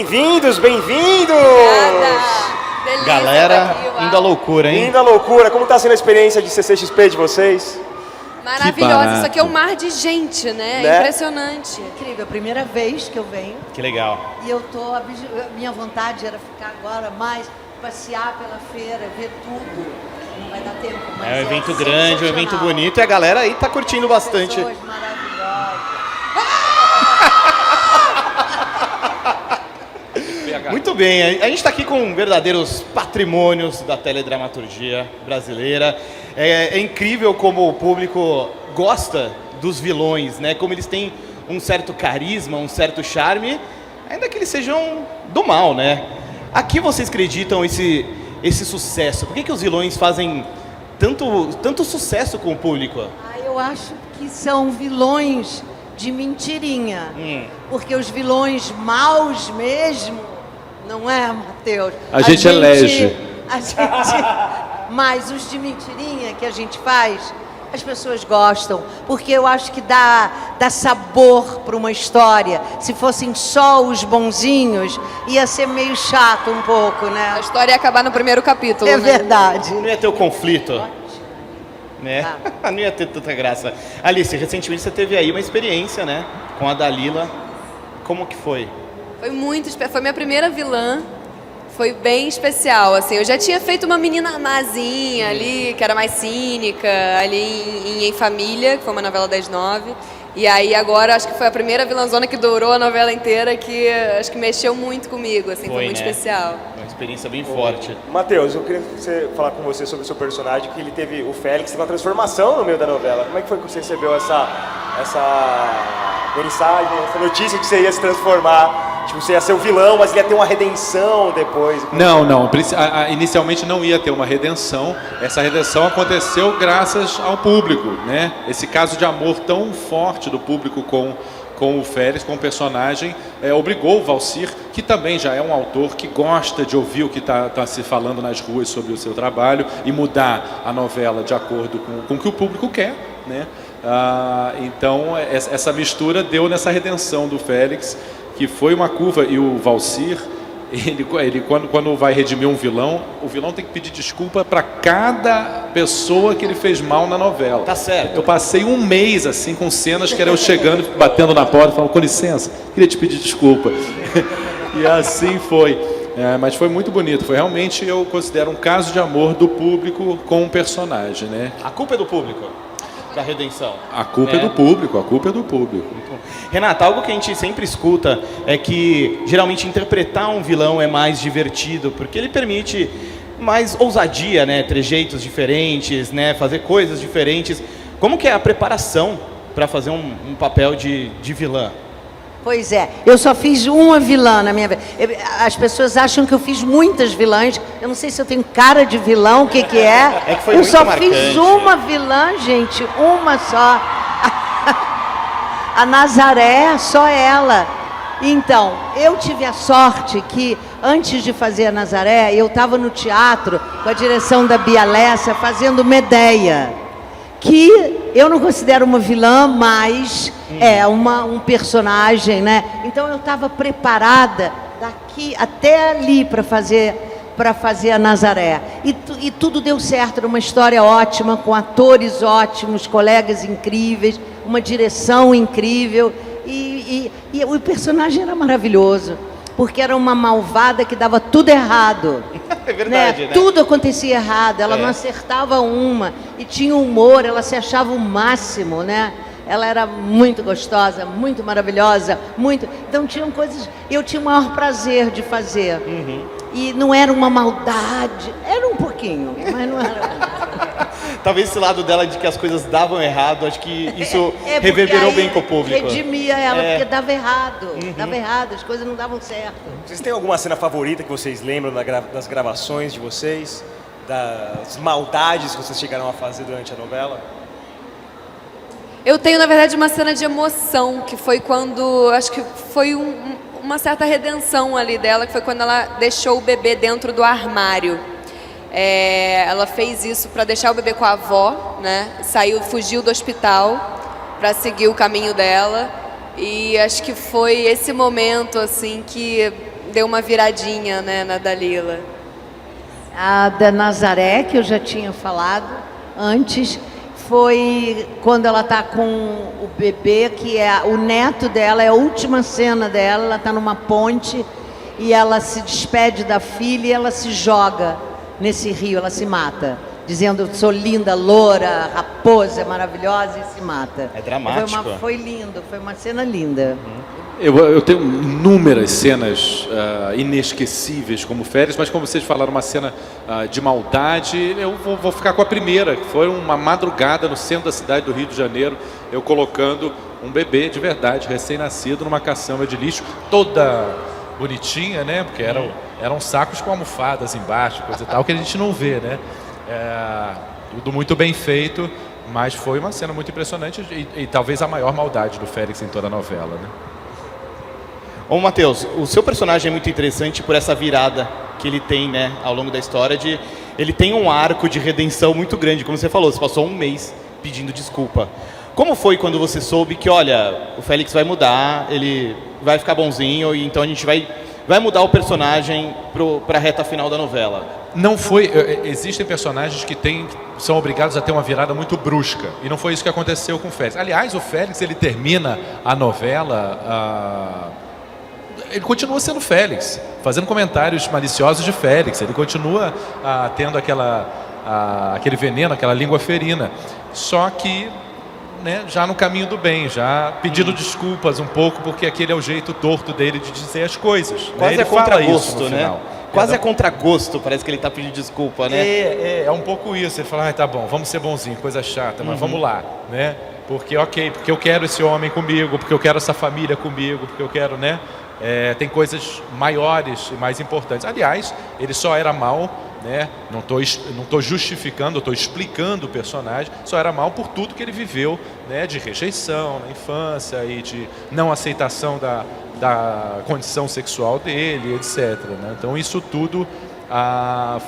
Bem-vindos, bem-vindos! Delícia, Galera, tá aqui, indo à loucura, hein? Indo à loucura. Como está sendo a experiência de CCXP de vocês? maravilhosa. Isso aqui é um mar de gente, né? Impressionante. Incrível, primeira vez que eu venho. Que legal. E eu tô. Minha vontade era ficar agora mais, passear pela feira, ver tudo. Não vai dar tempo, mas É um evento grande, um evento bonito e a galera aí tá curtindo bastante. Pessoas maravilhosas. Muito bem, a gente está aqui com verdadeiros patrimônios da teledramaturgia brasileira. É incrível como o público gosta dos vilões, né? Como eles têm um certo carisma, um certo charme, ainda que eles sejam do mal, né? Aqui vocês acreditam esse sucesso? Por que os vilões fazem tanto sucesso com o público? Eu acho que são vilões de mentirinha. Porque os vilões maus mesmo, não é, Matheus? A gente elege. Mas os de mentirinha que a gente faz, as pessoas gostam. Porque eu acho que dá sabor para uma história. Se fossem só os bonzinhos, ia ser meio chato um pouco, né? A história ia acabar no primeiro capítulo, É né? verdade. Não ia ter o conflito, né? Não ia ter tanta graça. Alice, recentemente você teve aí uma experiência, né? Com a Dalila. Como que foi? Foi minha primeira vilã. Foi bem especial, assim. Eu já tinha feito uma menina mazinha ali, que era mais cínica, ali em Família, que foi uma novela das 9. E aí agora acho que foi a primeira vilãzona que durou a novela inteira, que acho que mexeu muito comigo, assim, foi muito especial. Uma experiência bem forte. Matheus, eu queria falar com você sobre o seu personagem, que ele teve, o Félix, teve uma transformação no meio da novela. Como é que foi que você recebeu essa mensagem, essa notícia de que você ia se transformar? Tipo, você ia ser o vilão, mas ele ia ter uma redenção depois. Não. Inicialmente não ia ter uma redenção. Essa redenção aconteceu graças ao público, né? Esse caso de amor tão forte do público com o Félix, com o personagem, obrigou o Valcir, que também já é um autor que gosta de ouvir o que está se falando nas ruas sobre o seu trabalho e mudar a novela de acordo com o que o público quer, né? Então, essa mistura deu nessa redenção do Félix, que foi uma curva, e o Valcir, ele quando vai redimir um vilão, o vilão tem que pedir desculpa para cada pessoa que ele fez mal na novela. Tá certo. Eu passei um mês assim com cenas que era eu chegando, batendo na porta, falando, com licença, queria te pedir desculpa. E assim foi. Mas foi muito bonito. Foi realmente, eu considero, um caso de amor do público com o personagem, né? A culpa é do público, da redenção. A culpa é do público, a culpa é do público. Renata, algo que a gente sempre escuta é que geralmente interpretar um vilão é mais divertido, porque ele permite mais ousadia, né? Trejeitos diferentes, né? Fazer coisas diferentes. Como que é a preparação para fazer um papel de vilã? Pois é, eu só fiz uma vilã na minha vida. As pessoas acham que eu fiz muitas vilãs. Eu não sei se eu tenho cara de vilão, o que é. É que foi eu muito só marcante. fiz uma vilã, gente, uma só. A Nazaré, só ela. Então, eu tive a sorte que, antes de fazer a Nazaré, eu estava no teatro, com a direção da Bia Lessa, fazendo Medeia, que eu não considero uma vilã, mas é um personagem, né? Então eu estava preparada daqui até ali para fazer a Nazaré. E tudo deu certo, era uma história ótima, com atores ótimos, colegas incríveis, uma direção incrível. E o personagem era maravilhoso, porque era uma malvada que dava tudo errado. É verdade, né? Tudo acontecia errado, ela não acertava uma, e tinha humor, ela se achava o máximo, né? Ela era muito gostosa, muito maravilhosa, muito... Então tinham coisas... Eu tinha o maior prazer de fazer. E não era uma maldade, era um pouquinho, mas não era... Talvez esse lado dela de que as coisas davam errado, acho que isso porque reverberou aí bem com o público. redimia ela, porque dava errado, as coisas não davam certo. Vocês têm alguma cena favorita que vocês lembram das gravações de vocês? Das maldades que vocês chegaram a fazer durante a novela? Eu tenho, na verdade, uma cena de emoção, que foi quando, acho que foi uma certa redenção ali dela, que foi quando ela deixou o bebê dentro do armário. Ela fez isso para deixar o bebê com a avó, né? Fugiu do hospital para seguir o caminho dela. E acho que foi esse momento assim que deu uma viradinha, né, na Dalila? A da Nazaré, que eu já tinha falado antes, foi quando ela está com o bebê, que é o neto dela, é a última cena dela, ela está numa ponte e ela se despede da filha e ela se joga nesse rio, ela se mata, dizendo, sou linda, loura, raposa, maravilhosa, e se mata. É dramático. Foi lindo, foi uma cena linda. Eu tenho inúmeras cenas inesquecíveis como Férias, mas como vocês falaram, uma cena de maldade, eu vou ficar com a primeira, que foi uma madrugada no centro da cidade do Rio de Janeiro, eu colocando um bebê de verdade, recém-nascido, numa caçamba de lixo, toda bonitinha, né? Porque eram sacos com almofadas embaixo, coisa e tal, que a gente não vê, né? Tudo muito bem feito, mas foi uma cena muito impressionante e talvez a maior maldade do Félix em toda a novela, né? Ô, Matheus, o seu personagem é muito interessante por essa virada que ele tem, né, ao longo da história. Ele tem um arco de redenção muito grande, como você falou, você passou um mês pedindo desculpa. Como foi quando você soube que, olha, o Félix vai mudar, ele vai ficar bonzinho, e então a gente vai mudar o personagem para a reta final da novela? Não foi. Existem personagens que são obrigados a ter uma virada muito brusca, e não foi isso que aconteceu com o Félix. Aliás, o Félix, ele termina a novela... Ele continua sendo Félix, fazendo comentários maliciosos de Félix. Ele continua tendo aquele veneno, aquela língua ferina. Só que, né, já no caminho do bem, já pedindo desculpas um pouco, porque aquele é o jeito torto dele de dizer as coisas. Quase Ele é fala contra isso gosto, no né? final. Quase é contra gosto, parece que ele está pedindo desculpa, né? É um pouco isso. Ele fala, tá bom, vamos ser bonzinho, coisa chata, mas vamos lá, né? Porque eu quero esse homem comigo, porque eu quero essa família comigo, porque eu quero, né? Tem coisas maiores e mais importantes. Aliás, ele só era mau, né? Não tô justificando, estou explicando o personagem. Só era mau por tudo que ele viveu, né? De rejeição na infância e de não aceitação da condição sexual dele, etc. Né? Então isso tudo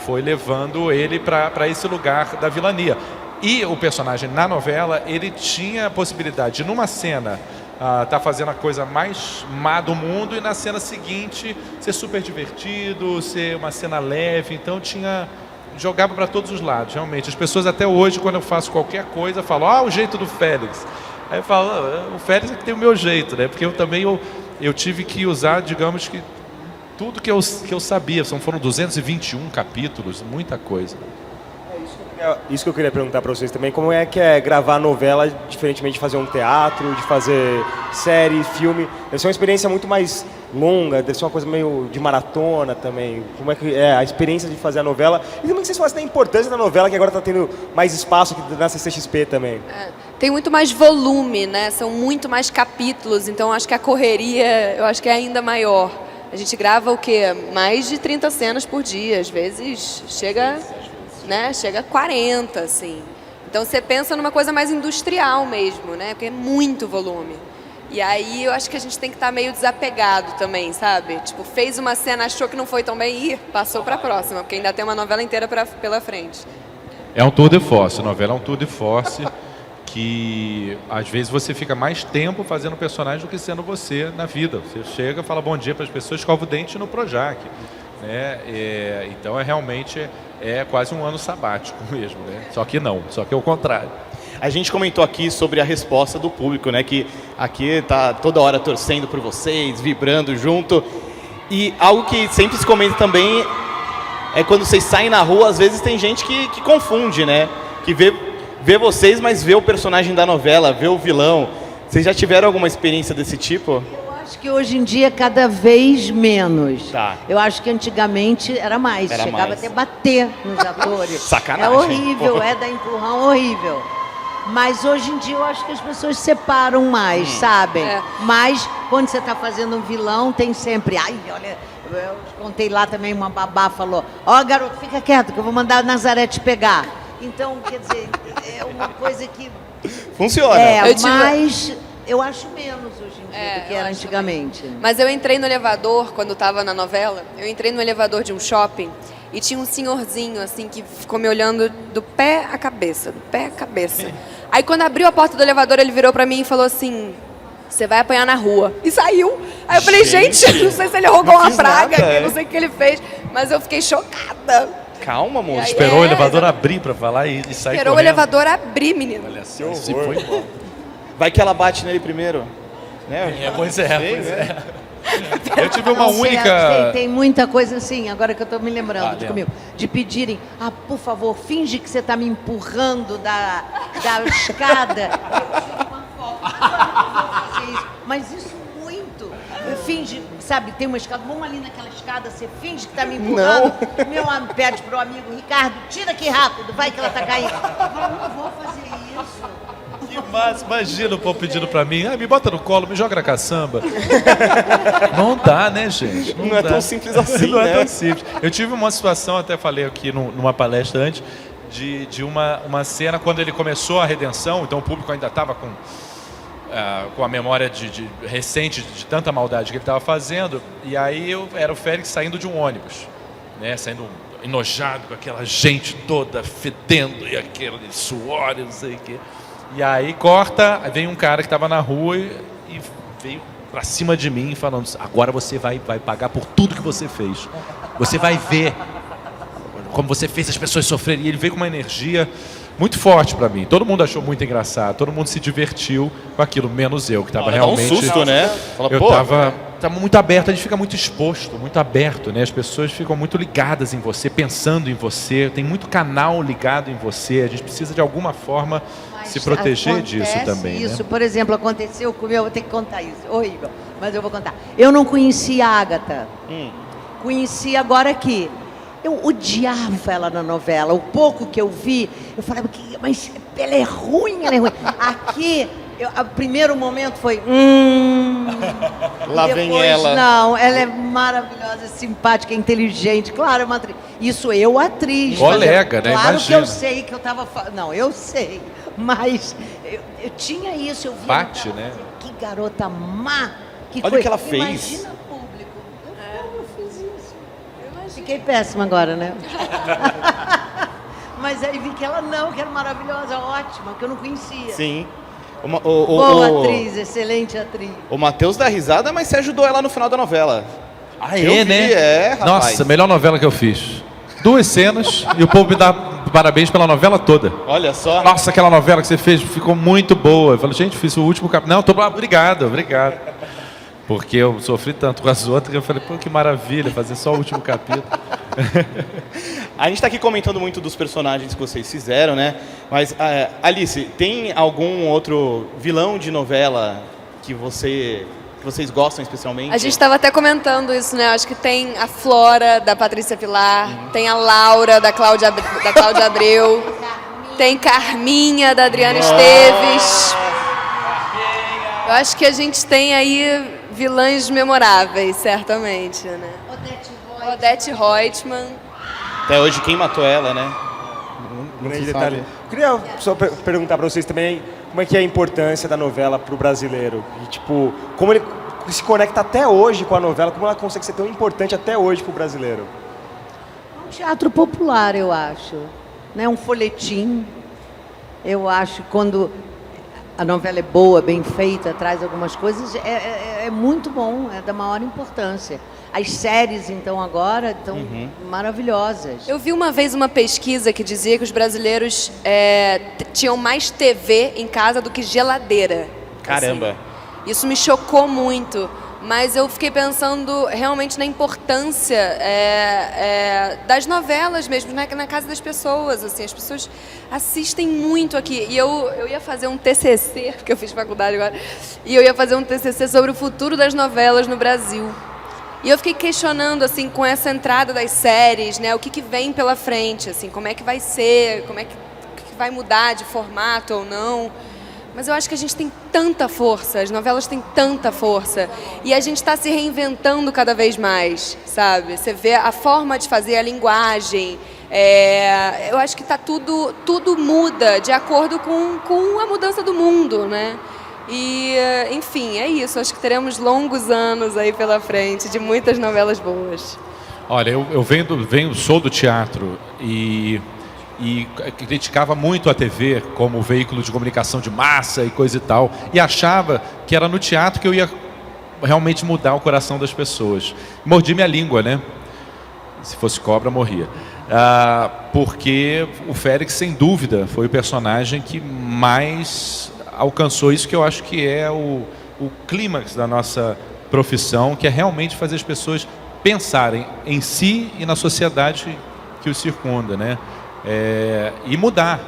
foi levando ele para esse lugar da vilania. E o personagem na novela, ele tinha a possibilidade de, numa cena, tá fazendo a coisa mais má do mundo, e na cena seguinte ser super divertido, ser uma cena leve. Então jogava para todos os lados, realmente. As pessoas até hoje, quando eu faço qualquer coisa, falam, o jeito do Félix. Aí eu falo, o Félix é que tem o meu jeito, né? Porque eu também eu tive que usar, digamos que tudo que eu sabia. Foram 221 capítulos, muita coisa. Isso que eu queria perguntar para vocês também, como é que é gravar novela, diferentemente de fazer um teatro, de fazer série, filme? Deve ser uma experiência muito mais longa, deve ser uma coisa meio de maratona também. Como é que é a experiência de fazer a novela? E também que vocês falam da importância da novela, que agora está tendo mais espaço aqui na CCXP também. Tem muito mais volume, né? São muito mais capítulos, então acho que a correria, eu acho que é ainda maior. A gente grava o quê? Mais de 30 cenas por dia, às vezes chega a 40, assim. Então você pensa numa coisa mais industrial mesmo, né? Porque é muito volume. E aí eu acho que a gente tem que estar meio desapegado também, sabe? Tipo, fez uma cena, achou que não foi tão bem e passou para a próxima, porque ainda tem uma novela inteira pela frente. É um tour de force, a novela é um tour de force que às vezes você fica mais tempo fazendo personagem do que sendo você na vida. Você chega, fala bom dia para as pessoas, escova o dente no Projac. Né? Então realmente quase um ano sabático mesmo, né? Só que é o contrário. A gente comentou aqui sobre a resposta do público, né? Que aqui tá toda hora torcendo por vocês, vibrando junto. E algo que sempre se comenta também é quando vocês saem na rua, às vezes tem gente que confunde, né? Que vê vocês, mas vê o personagem da novela, vê o vilão. Vocês já tiveram alguma experiência desse tipo? Acho que hoje em dia cada vez menos. Tá. Eu acho que antigamente era mais. Chegava até bater nos atores. Sacanagem. É horrível, dar empurrão horrível. Mas hoje em dia eu acho que as pessoas separam mais, sabem? Mas quando você está fazendo um vilão, tem sempre... Ai, olha, eu contei lá também, uma babá falou, garoto, fica quieto que eu vou mandar a Nazaré te pegar. Então, quer dizer, é uma coisa que... Funciona. Mas eu acho menos hoje em dia do que era antigamente. Mas eu entrei no elevador, quando estava na novela, eu entrei no elevador de um shopping e tinha um senhorzinho, assim, que ficou me olhando do pé à cabeça, do pé à cabeça. Aí, quando abriu a porta do elevador, ele virou pra mim e falou assim, você vai apanhar na rua. E saiu. Aí eu falei, gente, não sei se ele rogou uma fiz praga nada, aqui, é. não sei o que ele fez, mas eu fiquei chocada. Calma, moço. E aí, Esperou o elevador exatamente. abrir pra falar e sair Esperou o correndo. elevador abrir, menino. Olha só, se foi bom. Vai que ela bate nele primeiro. Né? Pois é, Sei, pois né? é. Eu tive uma Não, única... tem muita coisa assim, agora que eu estou me lembrando de Lembra. comigo, de pedirem, por favor, finge que você está me empurrando da escada. Mas isso muito. Finge, sabe, tem uma escada, vamos ali naquela escada, você finge que está me empurrando. Meu amigo pede pro amigo, Ricardo, tira aqui rápido, vai que ela está caindo. Eu falo, não vou fazer isso. Que massa, imagina o povo pedindo pra mim, me bota no colo, me joga na caçamba. Não dá, né, gente? Não é dá. tão simples assim, Não né? é tão simples. Eu tive uma situação, até falei aqui numa palestra antes, de uma cena quando ele começou a redenção, então o público ainda estava com a memória recente de tanta maldade que ele estava fazendo, e aí era o Félix saindo de um ônibus, né, saindo enojado com aquela gente toda fedendo e aquele suor e não sei o quê. E aí corta, vem um cara que estava na rua e veio pra cima de mim falando, agora você vai pagar por tudo que você fez. Você vai ver como você fez as pessoas sofrerem. E ele veio com uma energia muito forte pra mim. Todo mundo achou muito engraçado, todo mundo se divertiu com aquilo, menos eu, que estava Dá um realmente... susto, né? Fala, Eu pô, tava muito aberto, a gente fica muito exposto, muito aberto, né? As pessoas ficam muito ligadas em você, pensando em você, tem muito canal ligado em você, a gente precisa de alguma forma se proteger disso também, Isso, né? por exemplo, aconteceu comigo, eu vou ter que contar isso. Ô, Igor, mas eu vou contar. Eu não conhecia a Agatha. Conheci agora aqui. Eu odiava ela na novela. O pouco que eu vi, eu falava, mas ela é ruim, ela é ruim. Aqui, o primeiro momento foi... Lá vem Depois, ela. Não, ela é maravilhosa, simpática, inteligente. Claro, é uma atriz. Isso eu, atriz. Colega, mas né? Claro que Imagina. eu sei que eu estava... Não, eu sei. Mas eu tinha isso, eu vi. Bate, né? Que garota má. Olha o que ela fez. Imagina público. Eu fiz isso. Fiquei péssima agora, né? Mas aí vi que ela não, que era maravilhosa, ótima, que eu não conhecia. Sim. Boa atriz, excelente atriz. O Matheus dá risada, mas você ajudou ela no final da novela. Ah, Eu vi, rapaz. Nossa, melhor novela que eu fiz. 2 cenas e o povo me dá parabéns pela novela toda. Olha só. Nossa, aquela novela que você fez ficou muito boa. Eu falei, gente, fiz o último capítulo. Não, obrigado. Porque eu sofri tanto com as outras que eu falei, pô, que maravilha, fazer só o último capítulo. A gente está aqui comentando muito dos personagens que vocês fizeram, né? Mas, Alice, tem algum outro vilão de novela que vocês gostam especialmente? A gente estava até comentando isso, né? Acho que tem a Flora, da Patrícia Pilar, tem a Laura, da Cláudia Abreu, tem Carminha, da Adriana Esteves. Eu acho que a gente tem aí vilãs memoráveis, certamente, né? Odete Reutemann. Até hoje, quem matou ela, né? Grande detalhe. Eu queria só perguntar para vocês também como é que é a importância da novela para o brasileiro. E, tipo, como ele se conecta até hoje com a novela, como ela consegue ser tão importante até hoje para o brasileiro. Um teatro popular, eu acho. Né? Um folhetim. Eu acho que quando a novela é boa, bem feita, traz algumas coisas, é muito bom, é da maior importância. As séries, então, agora estão maravilhosas. Eu vi uma vez uma pesquisa que dizia que os brasileiros tinham mais TV em casa do que geladeira. Caramba. Assim. Isso me chocou muito, mas eu fiquei pensando realmente na importância das novelas mesmo, na casa das pessoas. Assim, as pessoas assistem muito aqui. E eu ia fazer um TCC, porque eu fiz faculdade agora, e eu ia fazer um TCC sobre o futuro das novelas no Brasil. E eu fiquei questionando, assim, com essa entrada das séries, né, o que vem pela frente, assim, como é que vai ser, o que vai mudar de formato ou não. Mas eu acho que a gente tem tanta força, as novelas têm tanta força, e a gente está se reinventando cada vez mais, sabe? Você vê a forma de fazer, a linguagem, eu acho que tudo muda de acordo com a mudança do mundo, né? E, enfim, é isso. Acho que teremos longos anos aí pela frente de muitas novelas boas. Olha, eu sou do teatro e e criticava muito a TV como veículo de comunicação de massa e coisa e tal, e achava que era no teatro que eu ia realmente mudar o coração das pessoas. Mordi minha língua, né? Se fosse cobra, morria. Porque o Félix, sem dúvida, foi o personagem que mais alcançou isso que eu acho que é o clímax da nossa profissão, que é realmente fazer as pessoas pensarem em si e na sociedade que os circunda, né? E mudar,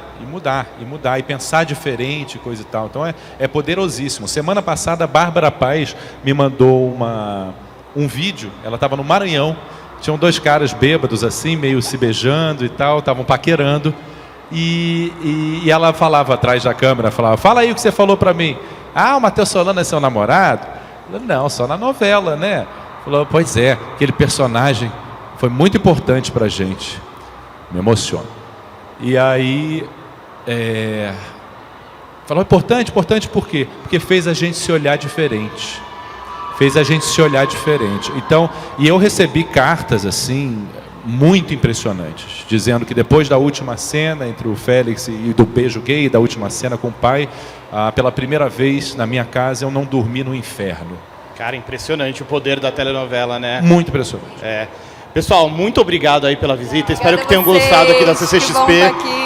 e pensar diferente, coisa e tal. Então é poderosíssimo. Semana passada a Bárbara Paz me mandou um vídeo, ela estava no Maranhão, tinham 2 caras bêbados assim, meio se beijando e tal, estavam paquerando, e ela falava atrás da câmera, falava, fala aí o que você falou pra mim. Ah, o Matheus Solano é seu namorado? Eu, não, só na novela, né? Falou, pois é, aquele personagem foi muito importante pra gente. Me emociona. E aí, falou, importante por quê? Porque fez a gente se olhar diferente. Então, e eu recebi cartas, assim, muito impressionantes, dizendo que depois da última cena entre o Félix e do beijo gay, da última cena com o pai, pela primeira vez na minha casa eu não dormi no inferno. Cara, impressionante o poder da telenovela, né? Muito impressionante. Pessoal, muito obrigado aí pela visita. Espero Obrigada que tenham a vocês, gostado aqui da que bom CCXP. estar aqui.